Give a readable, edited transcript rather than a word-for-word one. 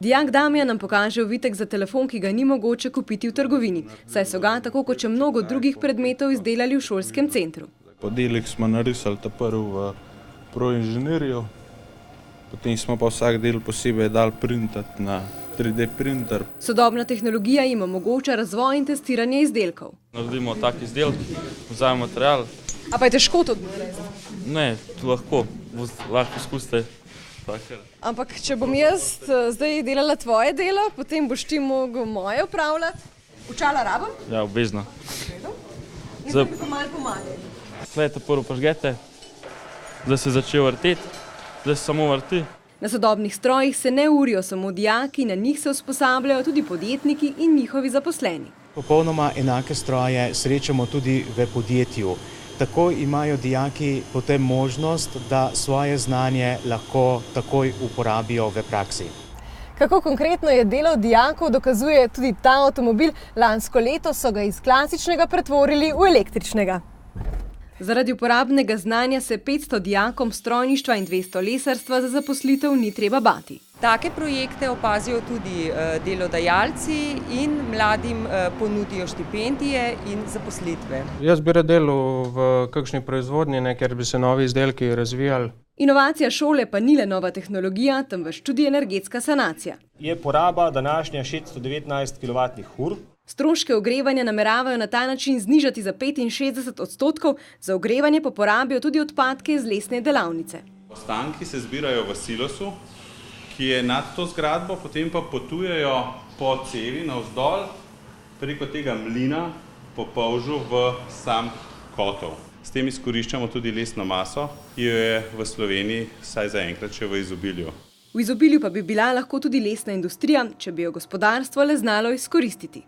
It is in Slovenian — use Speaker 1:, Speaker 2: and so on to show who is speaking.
Speaker 1: Dijak Damjan nam kaže ovitek za telefon, ki ga ni mogoče kupiti v trgovini, saj so ga, tako kot še mnogo drugih predmetov, izdelali v šolskem centru.
Speaker 2: Podelek smo narisali prvi v proinženirju, potem smo pa vsak del posebej dali printati na 3D printer.
Speaker 1: Sodobna tehnologija jim omogoča razvoj in testiranje izdelkov.
Speaker 3: Naredimo tak izdelek, vzamemo material.
Speaker 1: A pa je težko to narediti?
Speaker 3: Ne, lahko izkusite.
Speaker 1: Ampak če bom jaz zdaj delala tvoje delo, potem boš ti mogel moje upravljati. Očala rabim?
Speaker 3: Ja, obvezno.
Speaker 1: In zdaj bi pa malo pomagali.
Speaker 3: Slejte, prvo pažgete, zdaj se začel vrteti, zdaj se samo vrti.
Speaker 1: Na sodobnih strojih se ne urijo samo dijaki, na njih se usposabljajo tudi podjetniki in njihovi zaposleni.
Speaker 4: Popolnoma enake stroje srečamo tudi v podjetju. Tako imajo dijaki potem možnost, da svoje znanje lahko takoj uporabijo v praksi.
Speaker 1: Kako konkretno je delo dijakov, dokazuje tudi ta avtomobil. Lansko leto so ga iz klasičnega pretvorili v električnega. Zaradi uporabnega znanja se 500 dijakom strojništva in 200 lesarstva za zaposlitev ni treba bati.
Speaker 5: Take projekte opazijo tudi delodajalci in mladim ponudijo štipendije in zaposlitve.
Speaker 6: Jaz bi rad delal v kakšni proizvodnji, ker bi se novi izdelki razvijali.
Speaker 1: Inovacija šole pa ni le nova tehnologija, temveč tudi energetska sanacija.
Speaker 7: Je poraba današnja 619 kWh.
Speaker 1: Stroške ogrevanja nameravajo na ta način znižati za 65%, za ogrevanje pa porabijo tudi odpadke iz lesne delavnice.
Speaker 2: Ostanki se zbirajo v silosu, ki je nad to zgradbo, potem pa potujejo po cevi navzdol preko tega mlina po polžu v sam kotel. S tem izkoriščamo tudi lesno maso, ki jo je v Sloveniji vsaj zaenkrat še v izobilju.
Speaker 1: V izobilju pa bi bila lahko tudi lesna industrija, če bi jo gospodarstvo le znalo izkoristiti.